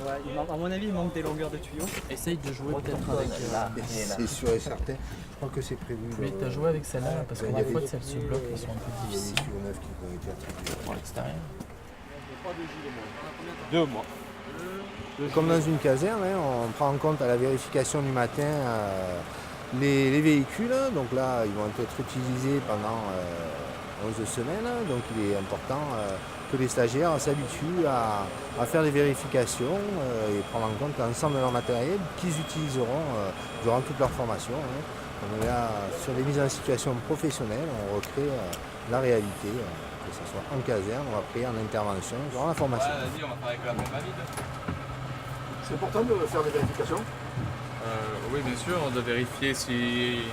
Ouais, à mon avis, il manque des longueurs de tuyaux. Essaye de jouer peut-être avec. C'est sûr et certain. Je crois que c'est prévu. Oui, t'as joué avec celle-là parce que la fois si elles se bloquent, elles sont un peu Il y a des difficiles. tuyaux neufs qui ont été attribués. Pour l'extérieur. 2 mois. Comme dans une caserne, hein, on prend en compte à la vérification du matin les véhicules. Donc là, ils vont être utilisés pendant 11 semaines. Donc il est important que les stagiaires s'habituent à faire des vérifications et prendre en compte l'ensemble de leur matériel qu'ils utiliseront durant toute leur formation. Hein. On est là sur les mises en situation professionnelles, on recrée la réalité, que ce soit en caserne ou après en intervention durant la formation. Vas-y, on va faire avec la pompe à vide. C'est important de faire des vérifications. Oui, bien sûr, de vérifier si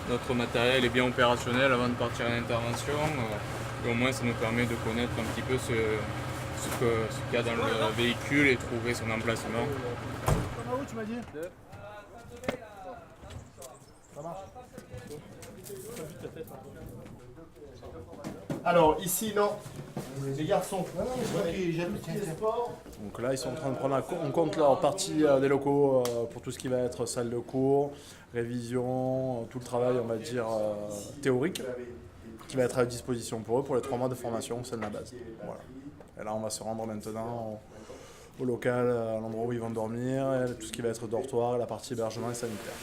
notre matériel est bien opérationnel avant de partir en intervention. Et au moins, ça nous permet de connaître un petit peu ce qu'il y a dans le véhicule et trouver son emplacement. Comment où tu m'as dit 2. Ça marche. Alors ici non, les garçons, j'aime les sports. Donc là, ils sont en train de prendre en compte leur partie des locaux pour tout ce qui va être salle de cours, révision, tout le travail, on va dire, théorique, qui va être à disposition pour eux pour les 3 mois de formation au sein de la base. Voilà. Et là, on va se rendre maintenant au local, à l'endroit où ils vont dormir, et tout ce qui va être dortoir, la partie hébergement et sanitaire.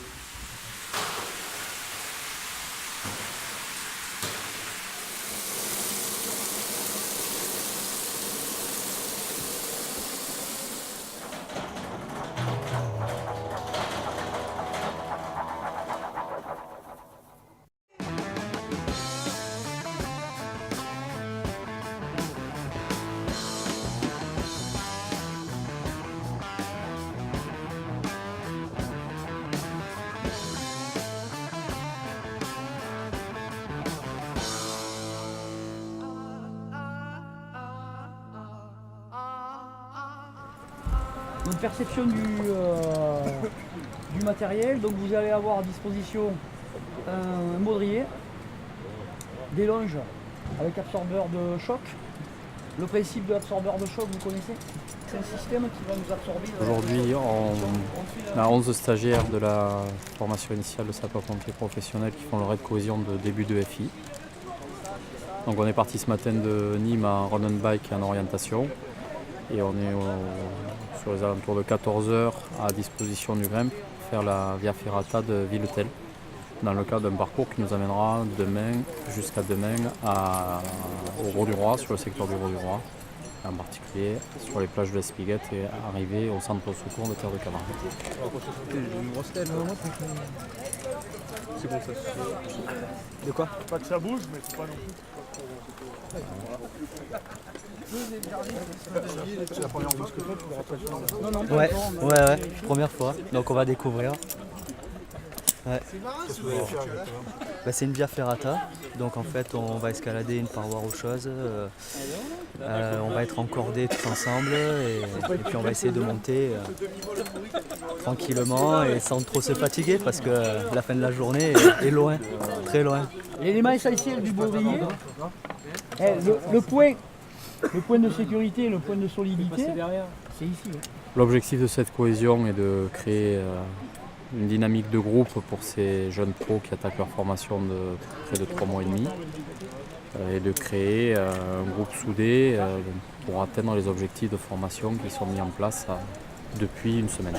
Une perception du matériel, donc vous allez avoir à disposition un baudrier, des longes avec absorbeur de choc. Le principe de l'absorbeur de choc, vous connaissez? C'est un système qui va nous absorber. Aujourd'hui, on a 11 stagiaires de la formation initiale de sapeurs-pompiers professionnels qui font le raid cohésion de début de FI. Donc on est parti ce matin de Nîmes en run and bike et en orientation. Et on est sur les alentours de 14h à disposition du GREMP pour faire la Via Ferrata de Villetel, dans le cadre d'un parcours qui nous amènera jusqu'à demain au Grau-du-Roi, sur le secteur du Grau-du-Roi, en particulier sur les plages de l'Espiguette et arriver au centre de secours de Terre de Camargue. J'ai une grosse tête, non? C'est bon ça. De quoi? Pas que ça bouge, mais c'est pas non plus. C'est la première fois que toi tu le rappelles? Non, Ouais, première fois, donc on va découvrir. Ouais. Qu'est-ce que vous allez faire exactement? C'est une via ferrata, donc en fait on va escalader une paroi rocheuse, on va être encordés tous ensemble et puis on va essayer de monter tranquillement et sans trop se fatiguer parce que la fin de la journée est loin, très loin. L'élément essentiel du baudrier, le point de sécurité, le point de solidité, c'est ici. L'objectif de cette cohésion est de créer une dynamique de groupe pour ces jeunes pros qui attaquent leur formation de près de 3 mois et demi et de créer un groupe soudé pour atteindre les objectifs de formation qui sont mis en place depuis une semaine.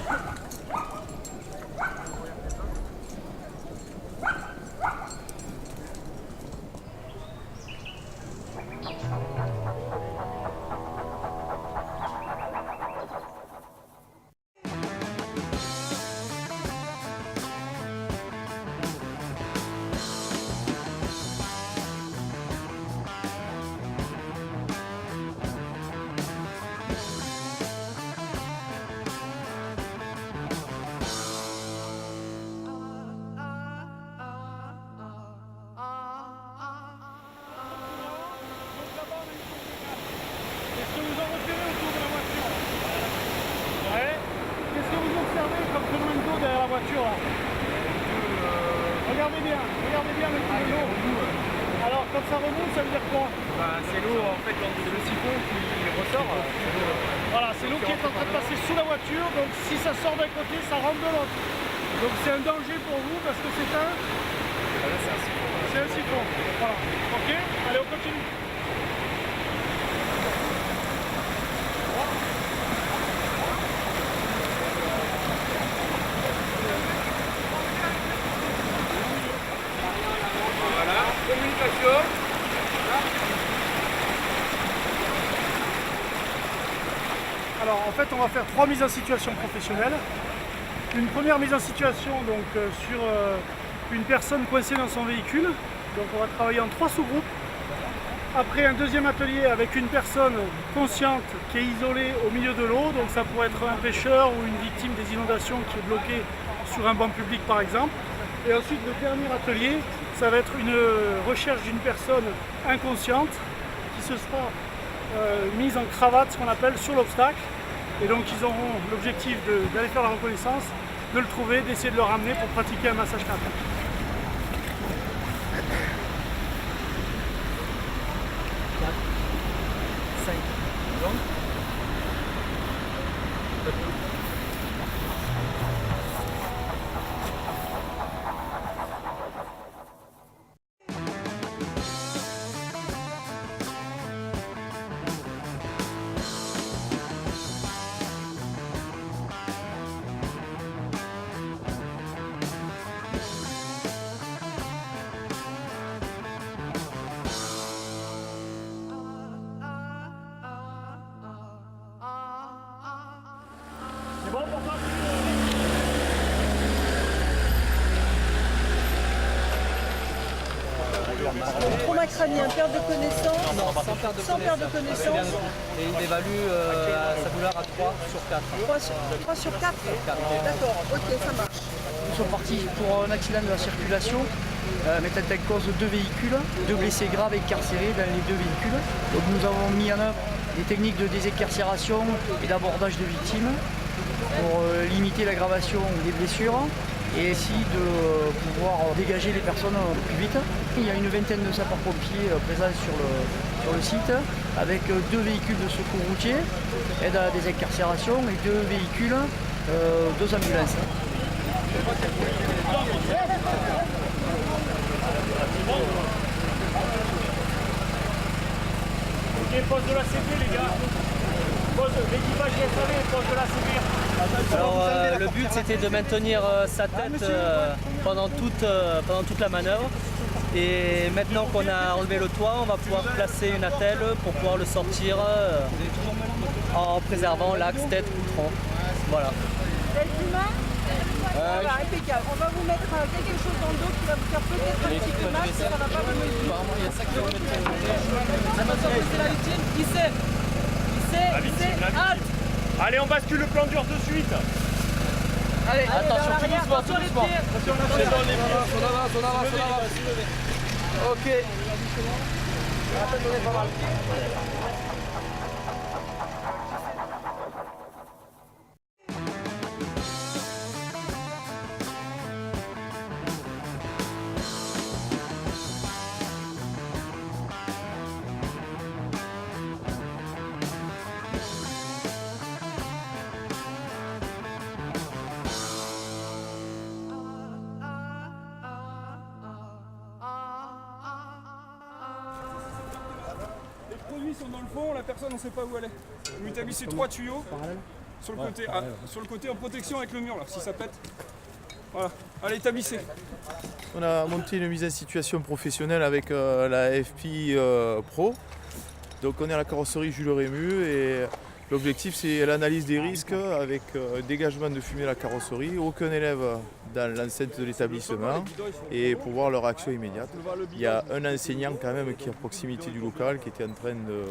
bien le coup de l'eau. Alors quand ça remonte, ça veut dire quoi? C'est l'eau en fait, c'est le siphon qui ressort. Voilà, c'est l'eau qui est en train de passer sous la voiture, donc si ça sort d'un côté, ça rentre de l'autre. Donc c'est un danger pour vous parce que c'est un... C'est un siphon. Voilà. Ok? Allez, on continue. Voilà, communication. Alors en fait on va faire 3 mises en situation professionnelles. Une première mise en situation donc sur une personne coincée dans son véhicule. Donc on va travailler en 3 sous-groupes. Après un deuxième atelier avec une personne consciente qui est isolée au milieu de l'eau. Donc ça pourrait être un pêcheur ou une victime des inondations qui est bloquée sur un banc public par exemple. Et ensuite le dernier atelier, ça va être une recherche d'une personne inconsciente qui se sera mise en cravate, ce qu'on appelle sur l'obstacle. Et donc ils auront l'objectif d'aller faire la reconnaissance, de le trouver, d'essayer de le ramener pour pratiquer un massage cardiaque. C'est bon pour toi? Trauma crânien, perte de connaissance. Non, sans perte de connaissance. Et il évalue sa douleur à 3 sur 4. 3 sur 4. D'accord, ok, ça marche. Nous sommes partis pour un accident de la circulation, mettant en cause 2 véhicules, 2 blessés graves écarcérés dans les 2 véhicules. Donc nous avons mis en œuvre des techniques de désécarcération et d'abordage de victimes pour limiter l'aggravation des blessures et ainsi de pouvoir dégager les personnes plus vite. Il y a une vingtaine de sapeurs-pompiers présents sur le site avec 2 véhicules de secours routier, aide à la désincarcération et 2 véhicules, 2 ambulances. Ok, pose de la CP les gars. Pose l'équipage SAV, pose de la CP. Alors le but c'était de maintenir sa tête pendant toute la manœuvre. Et maintenant qu'on a enlevé le toit, on va pouvoir placer une attelle pour pouvoir le sortir en préservant l'axe tête coutron. Voilà. Voilà, impeccable. On va vous mettre quelque chose dans le dos qui va vous faire peut-être un petit peu mal, ça va pas vous mettre. Il y a ça qui va mettre. Ça va c'est la victime. Qui c'est? Halte. Allez, on bascule le plan dur de suite. Allez, attention, tout doucement, tout doucement. On avance. Ok. Attendez, pas mal. Les produits sont dans le fond, la personne on ne sait pas où elle est. Vous établissez 3 tuyaux sur le côté en protection avec le mur là, si ça pète. Voilà, allez établissez. On a monté une mise en situation professionnelle avec la FP Pro. Donc on est à la carrosserie Jules Rému et l'objectif c'est l'analyse des risques avec dégagement de fumée de la carrosserie, aucun élève dans l'enceinte de l'établissement et pour voir leur action immédiate. Il y a un enseignant quand même qui est à proximité du local qui était en train de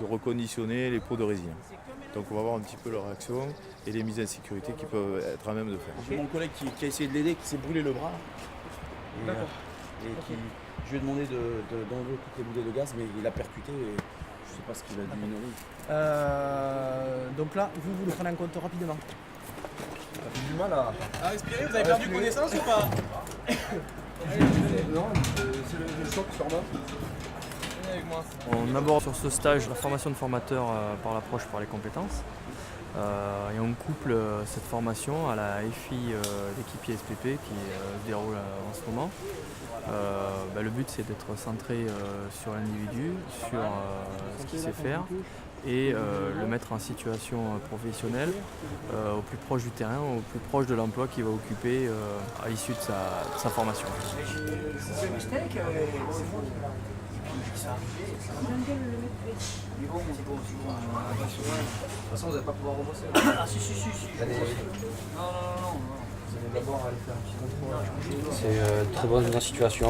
reconditionner les pots de résine. Donc on va voir un petit peu leur action et les mises en sécurité qu'ils peuvent être à même de faire. J'ai mon collègue qui a essayé de l'aider, qui s'est brûlé le bras. Je lui ai demandé d'enlever toutes les bouteilles de gaz, mais il a percuté et je ne sais pas ce qu'il a dit. Donc là, vous le prenez en compte rapidement. Ça fait du mal à respirer, vous avez perdu connaissance ou pas? On aborde sur ce stage la formation de formateurs par l'approche par les compétences. Et on couple cette formation à la FI d'équipier SPP qui se déroule en ce moment. Le but c'est d'être centré sur l'individu, sur ce qu'il sait faire et le mettre en situation professionnelle au plus proche du terrain, au plus proche de l'emploi qu'il va occuper à l'issue de sa formation. C'est une très bonne situation.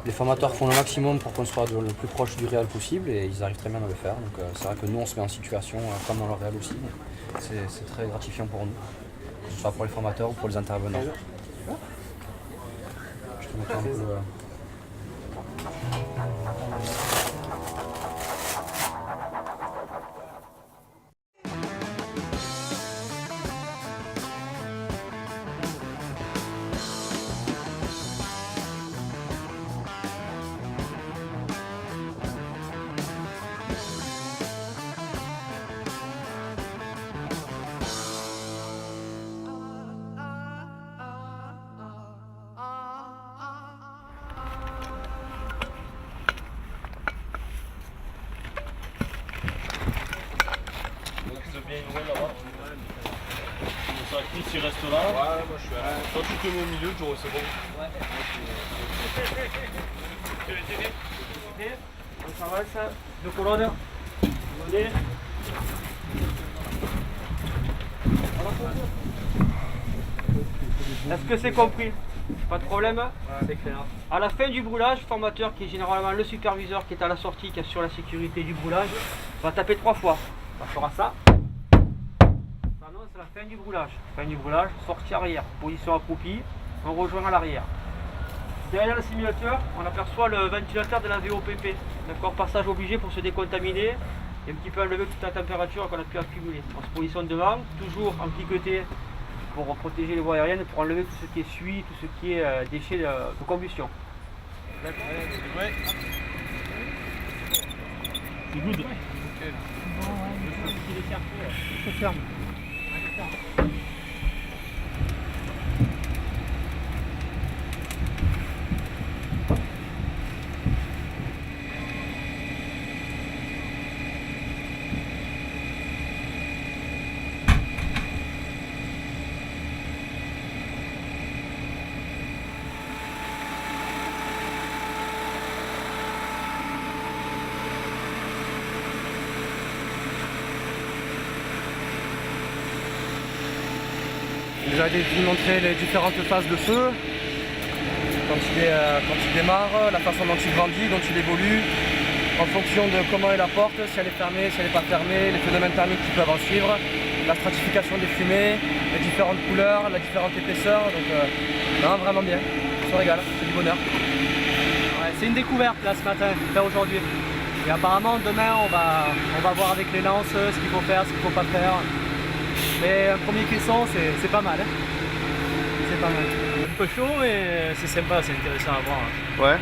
Les formateurs font le maximum pour qu'on soit le plus proche du réel possible et ils arrivent très bien à le faire. Donc c'est vrai que nous on se met en situation comme dans le réel aussi. C'est très gratifiant pour nous, que ce soit pour les formateurs ou pour les intervenants. Je te mets un peu le... Tu restes là. Ouais, moi je suis là. Toi tu te mets au milieu, Joe, c'est bon. Ouais. Tu veux t'aider? Ça va ça? Deux colonnes. Allez. Est-ce que c'est compris? Pas de problème? C'est clair. À la fin du brûlage, le formateur qui est généralement le superviseur qui est à la sortie, qui assure la sécurité du brûlage, va taper 3 fois. Ça fera ça. Ça annonce la fin du brûlage. Fin du brûlage, sortie arrière, position accroupie, on rejoint à l'arrière. Derrière le simulateur, on aperçoit le ventilateur de la VOPP. D'accord, passage obligé pour se décontaminer et un petit peu enlever toute la température qu'on a pu accumuler. On se positionne devant, toujours en cliqueté pour protéger les voies aériennes, pour enlever tout ce qui est suie, tout ce qui est déchets de combustion. C'est good. Je ferme. Déjà vous montrer les différentes phases de feu, quand il démarre, la façon dont il grandit, dont il évolue, en fonction de comment est la porte, si elle est fermée, si elle n'est pas fermée, les phénomènes thermiques qui peuvent en suivre, la stratification des fumées, les différentes couleurs, la différente épaisseur, donc non, vraiment bien, on se régale, c'est du bonheur. Ouais, c'est une découverte là ce matin, faire aujourd'hui. Et apparemment demain on va voir avec les lances ce qu'il faut faire, ce qu'il ne faut pas faire. Mais un premier caisson, c'est pas mal. Hein. C'est pas mal. Un peu chaud, mais c'est sympa, c'est intéressant à voir. Hein. Ouais.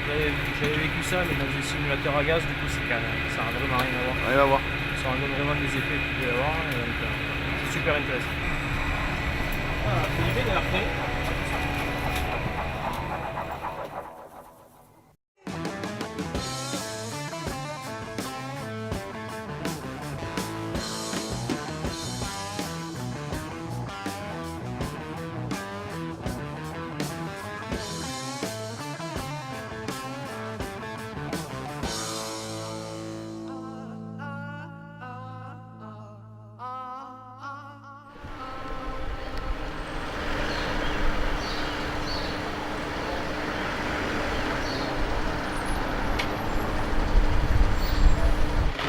J'avais vécu ça, mais dans un simulateur à gaz, du coup, c'est calme. Ça n'a vraiment rien à voir. Rien à voir. Ça en donne vraiment des effets qu'il peut y avoir. C'est super intéressant. Voilà, c'est l'idée de la frais.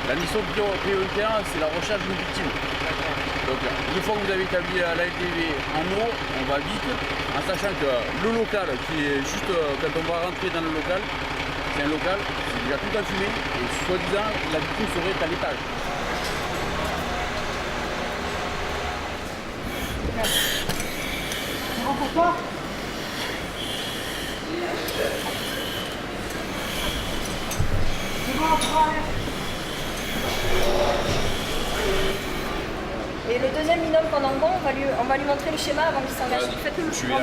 La mission prioritaire, c'est la recherche d'une victime. Donc, une fois que vous avez établi la LTV en eau, on va vite, en sachant que le local, qui est juste quand on va rentrer dans le local, c'est un local, c'est déjà tout enfumé, et soi-disant, la victime serait à l'étage. C'est bon pour toi ? Et le deuxième binôme pendant bon, on va lui montrer le schéma avant qu'il s'engage. Faites-le le suivant.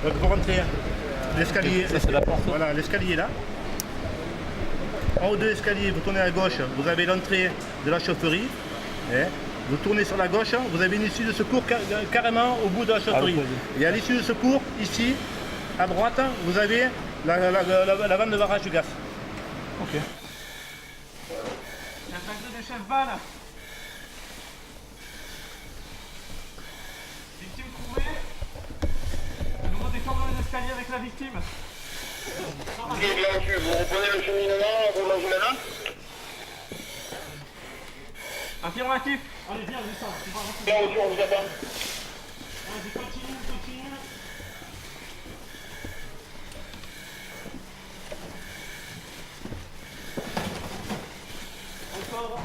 Vous rentrez l'escalier. Voilà, l'escalier là. En haut de l'escalier, vous tournez à gauche, vous avez l'entrée de la chaufferie. Vous tournez sur la gauche, vous avez une issue de secours carrément au bout de la chaufferie. Et à l'issue de secours, ici, à droite, vous avez la vanne de barrage du gaz. Ok. Il y a un de chef balle. Victime trouvée. De nouveau décordons les escaliers avec la victime. Vous reprenez le cheminement, vous l'avez là. Affirmatif. Allez, viens, descends. Bien, on vous attend. Vas-y, continue. Encore.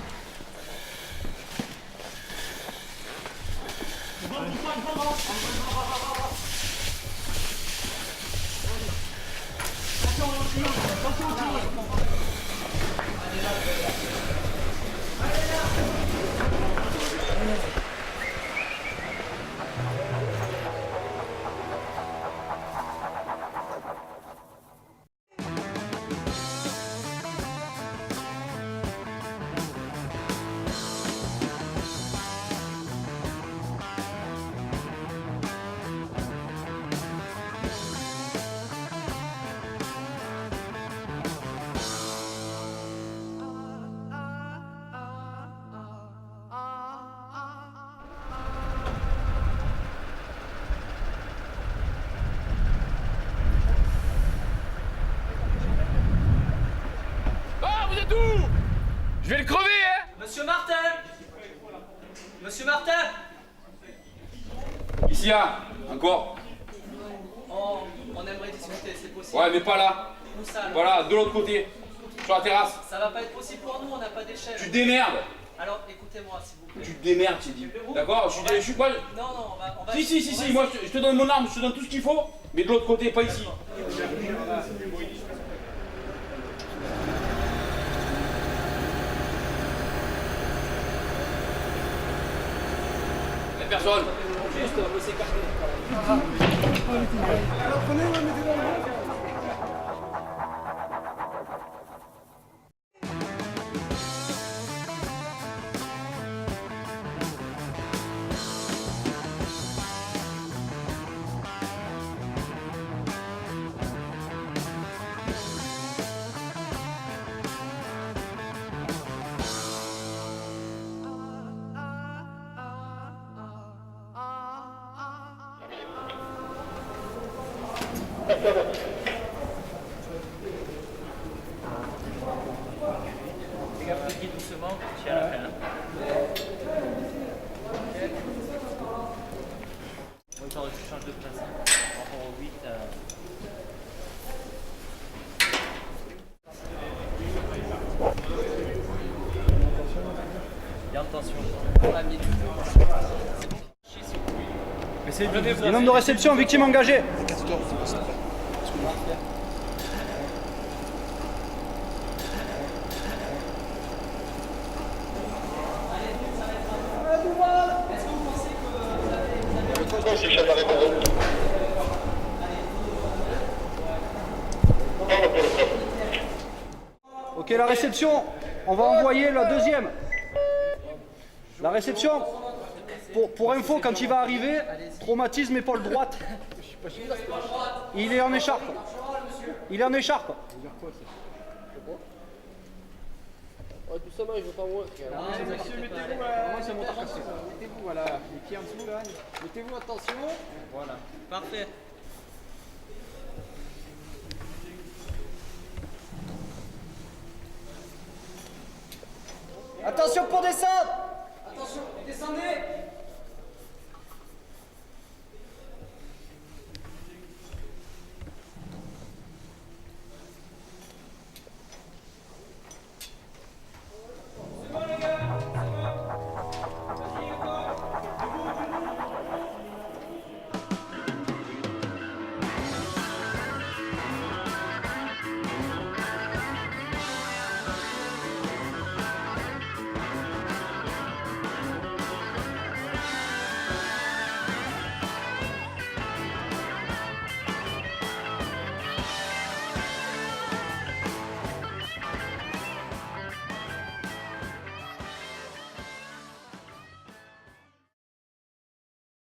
Je vais le crever, hein! Monsieur Martin! Monsieur Martin! Ici, hein! Encore! On aimerait discuter, c'est possible. Ouais, mais pas là! Où ça, alors? Voilà, de l'autre côté, sur la terrasse. Ça va pas être possible pour nous, on n'a pas d'échelle. Tu te démerdes! Alors, écoutez-moi, s'il vous plaît. Tu te démerdes, j'ai dit. D'accord? Je suis pas. Non, on va. Si, moi je te donne mon arme, je te donne tout ce qu'il faut, mais de l'autre côté, pas ici. Personne. Juste, on peut s'écarter. Alors prenez-moi, mettez-le dans le ventre. Regarde doucement, tiens la fin. Encore, je change de place. Par rapport au 8. Garde attention. On l'a mis du Binôme de réception, victime engagée. Ok, la réception, on va envoyer la deuxième. La réception, pour info, quand il va arriver, traumatisme épaule droite. Il est en écharpe. Il est en écharpe. Ouais, tout ça, moi, je veux pas mourir. Monsieur, mettez-vous, voilà, les pieds en dessous, là. Mettez-vous, attention. Voilà, parfait. Attention pour descendre.